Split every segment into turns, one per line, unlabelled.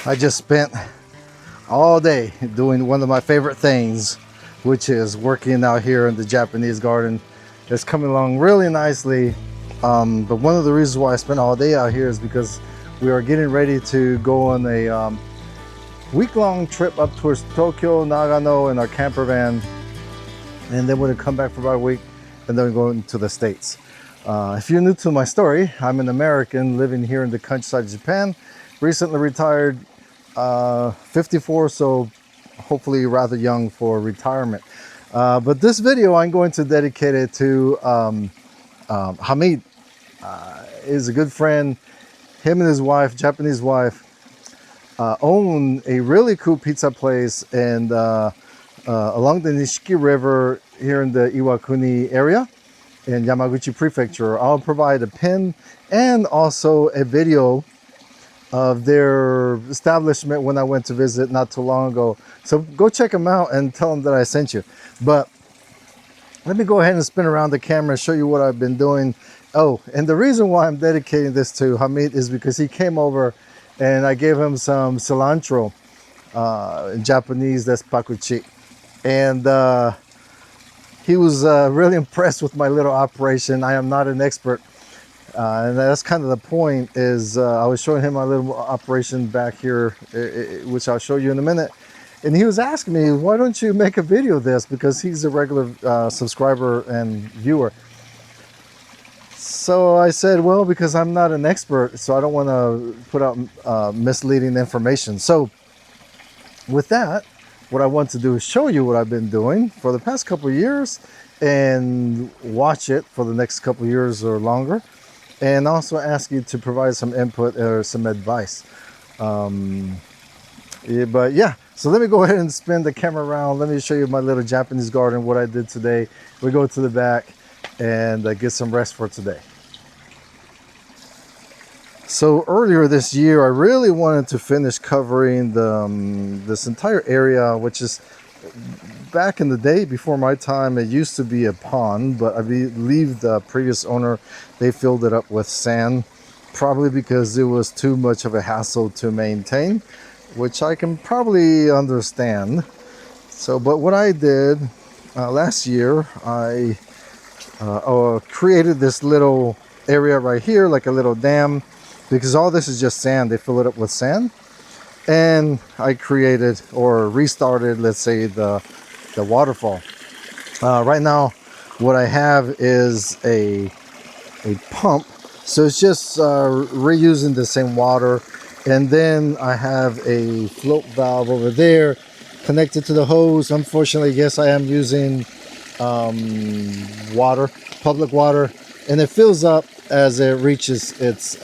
I just spent all day doing one of my favorite things, which is working out here in the Japanese garden. It's coming along really nicely. But one of the reasons why I spent all day out here is because we are getting ready to go on a week-long trip up towards Tokyo, Nagano in our camper van. And then we're gonna come back for about a week and then go into the States. If you're new to my story, I'm an American living here in the countryside of Japan, recently retired, 54, so hopefully rather young for retirement. But this video I'm going to dedicate it to Hamid. Is a good friend. Him and his wife, Japanese wife, own a really cool pizza place and along the Nishiki River here in the Iwakuni area in Yamaguchi Prefecture. I'll provide a pin and also a video of their establishment when I went to visit not too long ago. So go check them out and tell them that I sent you. But let me go ahead and spin around the camera and show you what I've been doing. Oh, and the reason why I'm dedicating this to Hamid is because he came over and I gave him some cilantro. In Japanese, that's pakuchi. And he was really impressed with my little operation. I am not an expert. And that's kind of the point is I was showing him my little operation back here, which I'll show you in a minute. And he was asking me, why don't you make a video of this? Because he's a regular subscriber and viewer. So I said, well, because I'm not an expert, so I don't want to put out misleading information. So with that, what I want to do is show you what I've been doing for the past couple of years and watch it for the next couple of years or longer. And also ask you to provide some input or some advice. But yeah, so let me go ahead and spin the camera around. Let me show you my little Japanese garden, what I did today. We go to the back and get some rest for today. So earlier this year, I really wanted to finish covering this entire area, which is back in the day before my time, it used to be a pond, but I believe the previous owner, they filled it up with sand, probably because it was too much of a hassle to maintain, which I can probably understand. So, but what I did last year, I created this little area right here, like a little dam, because all this is just sand. They fill it up with sand. And I created or restarted, let's say, the waterfall. Right now, what I have is a pump. So it's just reusing the same water. And then I have a float valve over there connected to the hose. Unfortunately, yes, I am using water, public water, and it fills up as it reaches its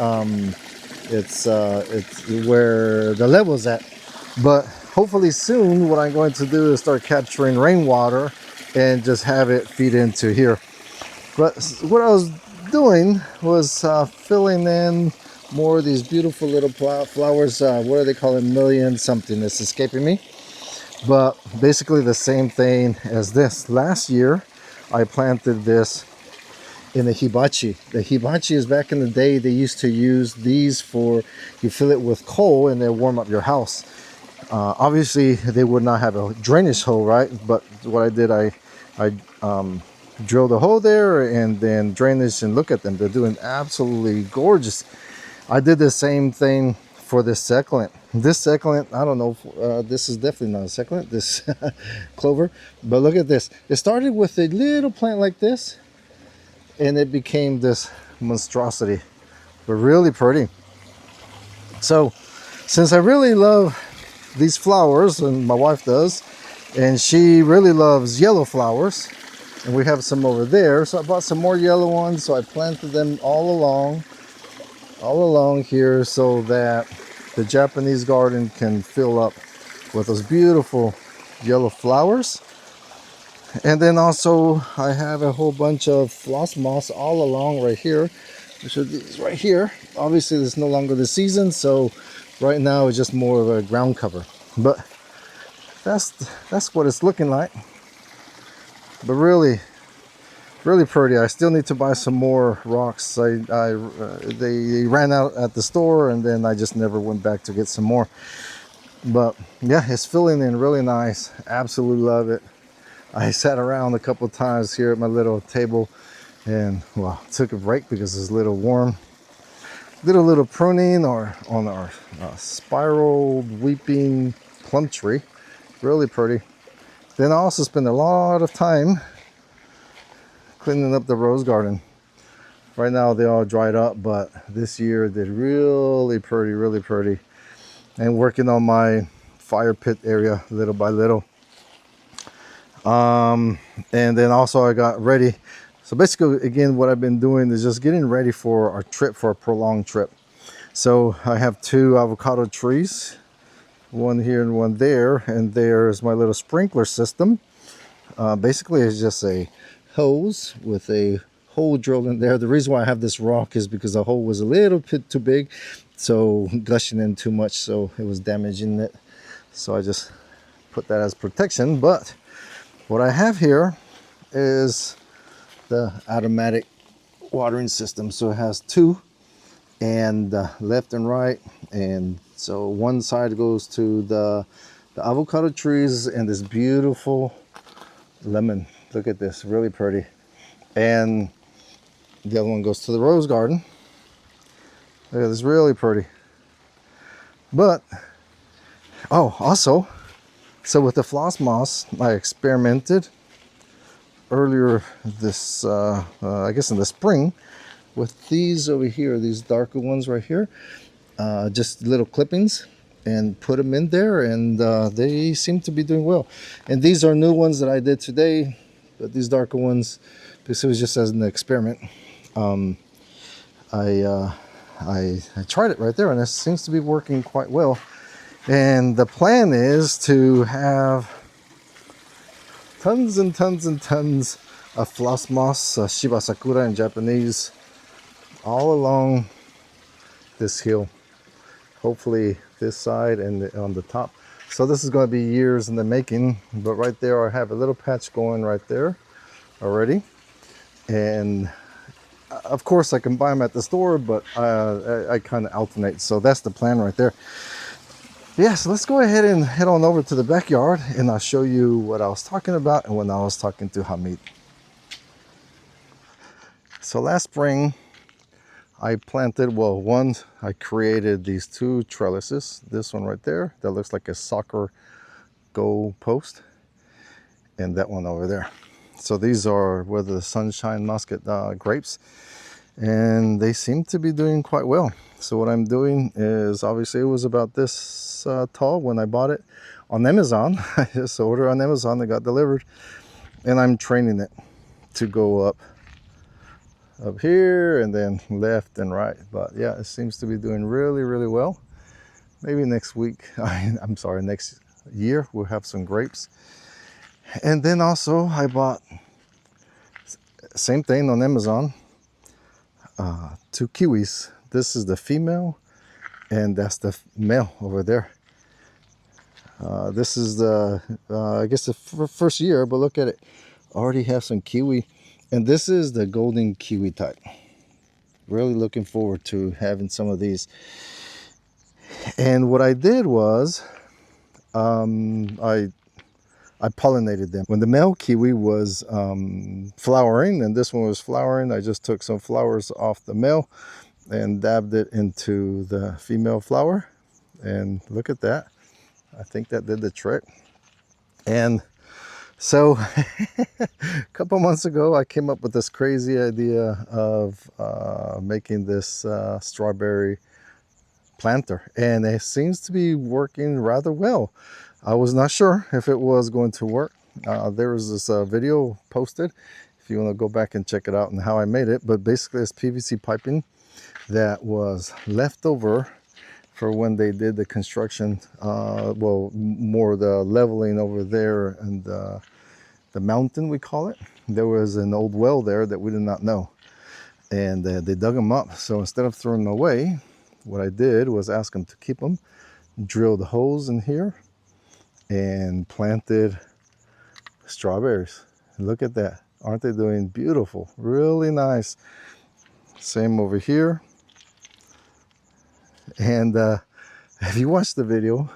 where the level's at. But hopefully soon what I'm going to do is start capturing rainwater and just have it feed into here. But what I was doing was filling in more of these beautiful little flowers. What are they calling? Million something, it's escaping me. But basically the same thing as this. Last year I planted this in the hibachi. The hibachi is back in the day, they used to use these for, you fill it with coal and they warm up your house. Obviously they would not have a drainage hole, right? But what I did, I drilled a hole there and then drainage, and look at them, they're doing absolutely gorgeous. I did the same thing for this succulent. This succulent, I don't know, this is definitely not a succulent, this clover, but look at this. It started with a little plant like this and it became this monstrosity, but really pretty. So since I really love these flowers, and my wife does, and she really loves yellow flowers, and we have some over there, so I bought some more yellow ones. So I planted them all along here so that the Japanese garden can fill up with those beautiful yellow flowers. And then also I have a whole bunch of floss moss all along right here. So these right here, obviously it's no longer the season, so right now it's just more of a ground cover. But that's what it's looking like. But really, Really pretty. I still need to buy some more rocks. They ran out at the store, and then I just never went back to get some more. But yeah, it's filling in really nice. Absolutely love it. I sat around a couple times here at my little table, and well, took a break because it's a little warm. Did a little pruning on our spiral weeping plum tree. Really pretty. Then I also spent a lot of time cleaning up the rose garden. Right now they all dried up, but this year did really pretty, really pretty. And working on my fire pit area little by little. And then also I got ready. So basically, again, what I've been doing is just getting ready for our trip, for a prolonged trip. So I have 2 avocado trees, one here and one there, and there's my little sprinkler system. Basically, it's just a hose with a hole drilled in there. The reason why I have this rock is because the hole was a little bit too big, so gushing in too much, so it was damaging it. So I just put that as protection. But what I have here is the automatic watering system. So it has 2, and left and right, and so one side goes to the avocado trees and this beautiful lemon. Look at this, really pretty. And the other one goes to the rose garden. Look at this, really pretty. But oh, also, so with the floss moss, I experimented earlier this I guess in the spring with these over here, these darker ones right here, just little clippings, and put them in there, and they seem to be doing well. And these are new ones that I did today, but these darker ones, this was just as an experiment. I tried it right there, and it seems to be working quite well. And the plan is to have tons and tons and tons of floss moss, Shiba Sakura in Japanese, all along this hill. Hopefully this side and on the top. So this is going to be years in the making, but right there I have a little patch going right there already. And of course I can buy them at the store, but I kind of alternate. So that's the plan right there. Yeah, so let's go ahead and head on over to the backyard, and I'll show you what I was talking about and when I was talking to Hamid. So last spring I planted, well, I created these 2 trellises. This one right there that looks like a soccer goal post, and that one over there. So these are with the Sunshine Muscat grapes, and they seem to be doing quite well. So what I'm doing is, obviously it was about this tall when I bought it on Amazon. I just ordered on Amazon, it got delivered, and I'm training it to go up here and then left and right. But yeah, it seems to be doing really, really well. Maybe next week, I'm sorry, next year we'll have some grapes. And then also I bought, same thing on Amazon, 2 kiwis. This is the female, and that's the male over there. This is the I guess the first year, but look at it, already have some kiwi. And this is the golden kiwi type. Really looking forward to having some of these. And what I did was I pollinated them. When the male kiwi was flowering and this one was flowering, I just took some flowers off the male and dabbed it into the female flower. And look at that. I think that did the trick. And so a couple months ago, I came up with this crazy idea of making this strawberry planter, and it seems to be working rather well. I was not sure if it was going to work. There was this video posted, if you want to go back and check it out and how I made it. But basically it's PVC piping that was left over for when they did the construction, well, more the leveling over there, and the mountain, we call it. There was an old well there that we did not know, and they dug them up. So instead of throwing them away, what I did was ask them to keep them, drilled holes in here, and planted strawberries. Look at that. Aren't they doing beautiful? Really nice. Same over here. And if you watch the video,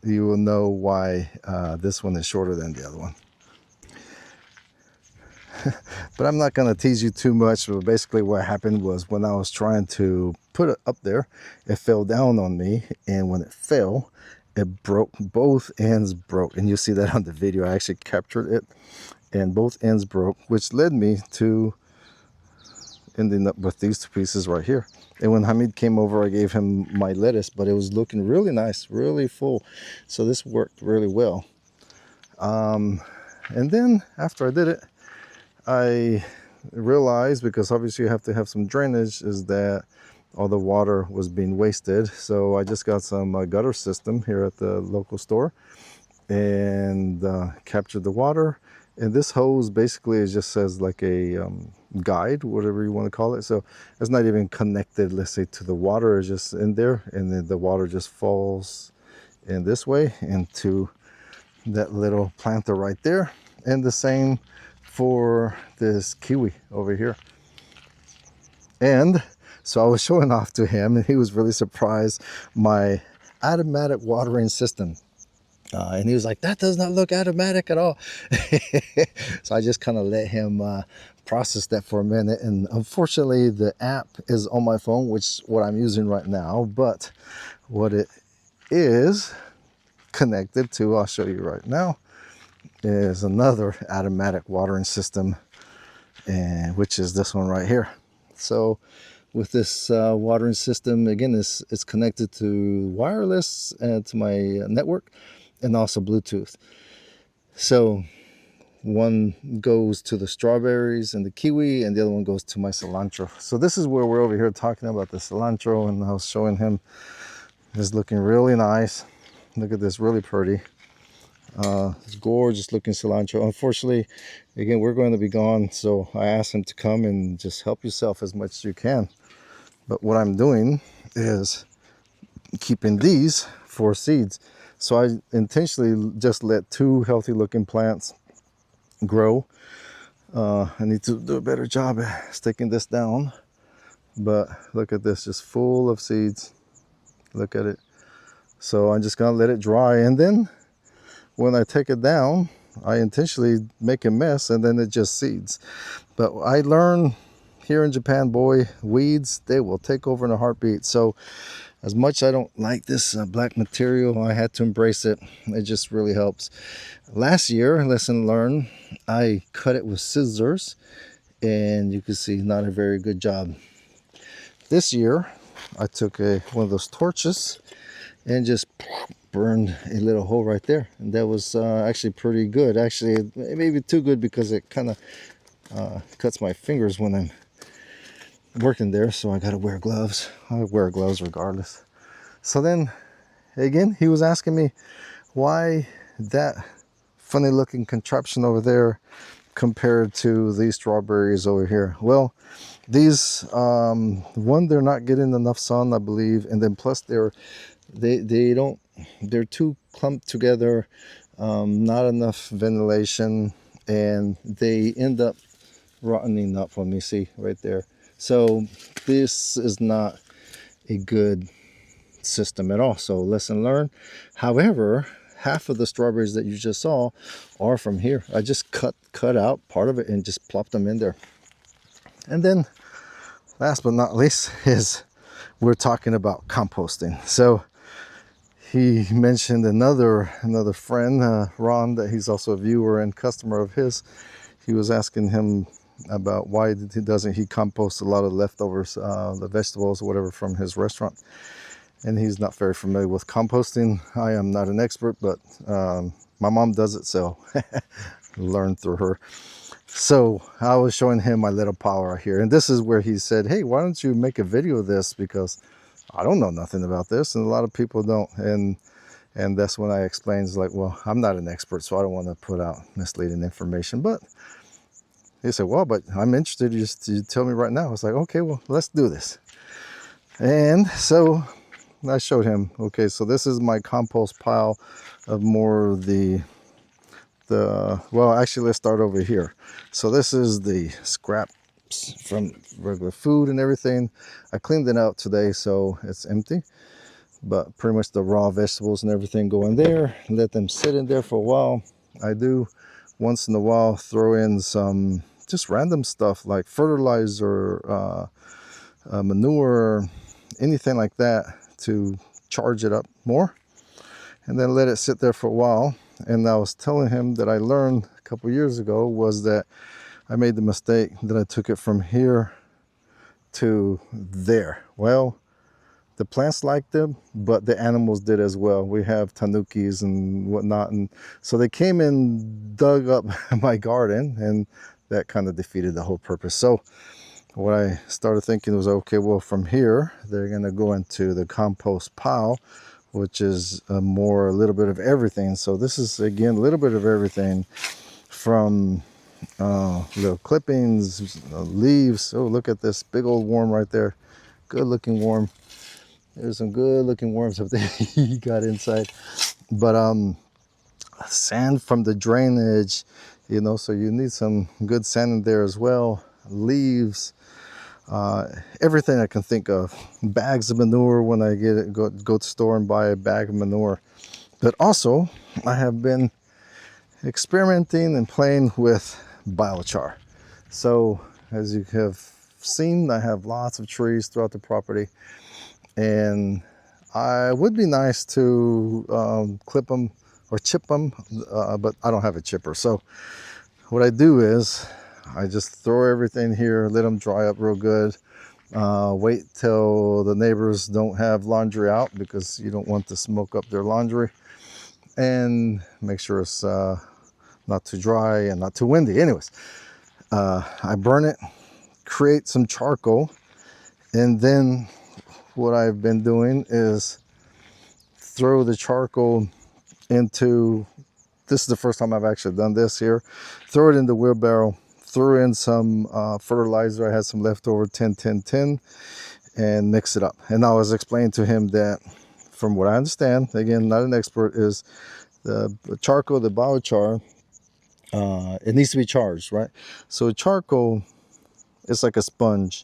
you will know why this one is shorter than the other one. But I'm not going to tease you too much. But basically what happened was when I was trying to put it up there, it fell down on me. And when it fell, it broke. Both ends broke. And you see that on the video. I actually captured it. And both ends broke, which led me to ending up with these two pieces right here. And when Hamid came over, I gave him my lettuce, but it was looking really nice, really full. So this worked really well. And then after I did it, I realized, because obviously you have to have some drainage, is that all the water was being wasted. So I just got some gutter system here at the local store and captured the water. And this hose basically it just says like a guide, whatever you want to call it. So it's not even connected, let's say, to the water. It's just in there, and then the water just falls in this way into that little planter right there. And the same for this kiwi over here. And so I was showing off to him, and he was really surprised. My automatic watering system. And he was like, that does not look automatic at all. So I just kind of let him process that for a minute. And unfortunately, the app is on my phone, which is what I'm using right now. But what it is connected to, I'll show you right now, is another automatic watering system, and which is this one right here. So with this watering system, again, it's connected to wireless and to my network, and also Bluetooth. So one goes to the strawberries and the kiwi, and the other one goes to my cilantro. So this is where we're over here talking about the cilantro, and I was showing him it's looking really nice. Look at this, really pretty. It's gorgeous looking cilantro. Unfortunately, again, we're going to be gone, so I asked him to come and just help yourself as much as you can. But what I'm doing is keeping these for seeds. So I intentionally just let two healthy looking plants grow. I need to do a better job at sticking this down. But look at this, just full of seeds. Look at it. So I'm just gonna let it dry, and then when I take it down, I intentionally make a mess, and then it just seeds. But I learned here in Japan, boy, weeds, they will take over in a heartbeat. So as much I don't like this black material, I had to embrace it. It just really helps. Last year, lesson learned, I cut it with scissors, and you can see not a very good job. This year, I took one of those torches and just burned a little hole right there, and that was actually pretty good. Actually, maybe too good, because it kind of cuts my fingers when I'm working there, so I gotta wear gloves. I wear gloves regardless. So then again, he was asking me why that funny looking contraption over there compared to these strawberries over here. Well, these one, they're not getting enough sun, I believe, and then plus they're too clumped together, not enough ventilation, and they end up rotting up on me. See right there. So this is not a good system at all. So lesson learned. However, half of the strawberries that you just saw are from here. I just cut out part of it and just plopped them in there. And then last but not least is we're talking about composting. So he mentioned another friend, Ron, that he's also a viewer and customer of his. He was asking him about why doesn't he compost a lot of leftovers, the vegetables or whatever from his restaurant. And he's not very familiar with composting. I am not an expert, but my mom does it, so learned through her. So I was showing him my little power here, and this is where he said, hey, why don't you make a video of this, because I don't know nothing about this, and a lot of people don't. And that's when I explained, like, well, I'm not an expert, so I don't want to put out misleading information. But he said, well, but I'm interested, just to tell me right now. I was like, okay, well, let's do this. And so I showed him, okay, so this is my compost pile of more of the well, actually, let's start over here. So this is the scraps from regular food and everything. I cleaned it out today, so it's empty. But pretty much the raw vegetables and everything go in there. Let them sit in there for a while. I do once in a while throw in some just random stuff like fertilizer, manure, anything like that to charge it up more, and then let it sit there for a while. And I was telling him that I learned a couple years ago was that I made the mistake that I took it from here to there. Well, the plants liked them, but the animals did as well. We have tanukis and whatnot, and so they came and dug up my garden, and that kind of defeated the whole purpose. So what I started thinking was, okay, well, from here they're gonna go into the compost pile, which is a little bit of everything. So this is again a little bit of everything, from little clippings, leaves. Oh, look at this big old worm right there. Good looking worm. There's some good looking worms up there he got inside. But sand from the drainage, you know, so you need some good sand in there as well. Leaves, everything I can think of. Bags of manure when I get it, go to the store and buy a bag of manure. But also I have been experimenting and playing with biochar. So as you have seen, I have lots of trees throughout the property, and I would be nice to clip them or chip them, but I don't have a chipper. So what I do is I just throw everything here, let them dry up real good, wait till the neighbors don't have laundry out, because you don't want to smoke up their laundry, and make sure it's not too dry and not too windy. Anyways, I burn it, create some charcoal, and then what I've been doing is throw the charcoal into, this is the first time I've actually done this here, throw it in the wheelbarrow, throw in some fertilizer. I had some leftover 10-10-10, and mix it up. And I was explaining to him that, from what I understand, again, not an expert, is the charcoal, the biochar, it needs to be charged, right? So charcoal is like a sponge,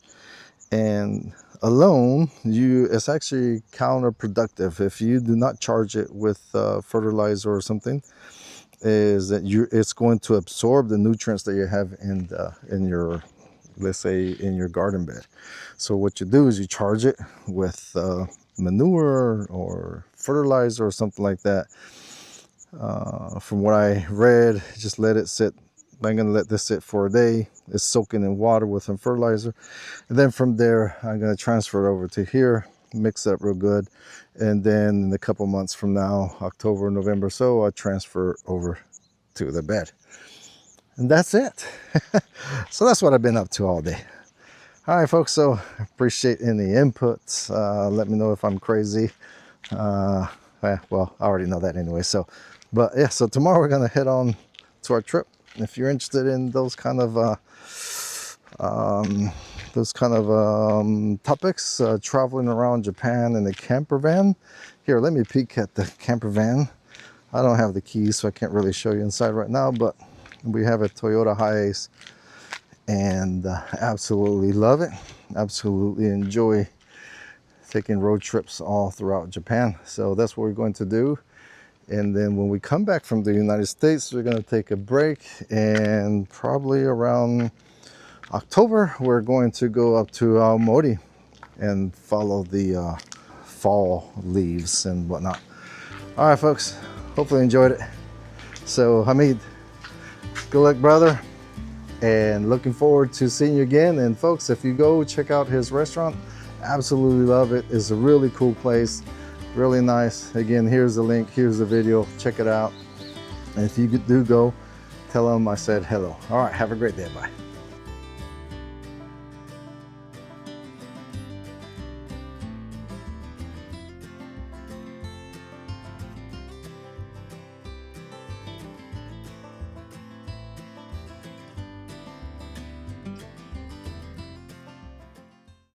and alone, it's actually counterproductive if you do not charge it with fertilizer or something. Is that it's going to absorb the nutrients that you have in your, let's say, in your garden bed. So what you do is you charge it with manure or fertilizer or something like that. From what I read, just let it sit. I'm going to let this sit for a day. It's soaking in water with some fertilizer. And then from there, I'm going to transfer it over to here, mix it up real good. And then in a couple months from now, October, November, so I'll transfer over to the bed. And that's it. So that's what I've been up to all day. All right, folks, so I appreciate any inputs. Let me know if I'm crazy. Well, I already know that anyway. So, but yeah, so tomorrow we're going to head on to our trip. If you're interested in those kind of topics, traveling around Japan in a camper van. Here, let me peek at the camper van. I don't have the keys, so I can't really show you inside right now, but we have a Toyota Hiace, and absolutely love it. Absolutely enjoy taking road trips all throughout Japan. So that's what we're going to do. And then when we come back from the United States, we're going to take a break, and probably around October, we're going to go up to Aomori and follow the fall leaves and whatnot. All right, folks, hopefully you enjoyed it. So Hamid, good luck, brother, and looking forward to seeing you again. And folks, if you go check out his restaurant, absolutely love it. It's a really cool place, really nice. Again, here's the link, here's the video, check it out. And if you do go, tell him I said hello. All right, have a great day, bye.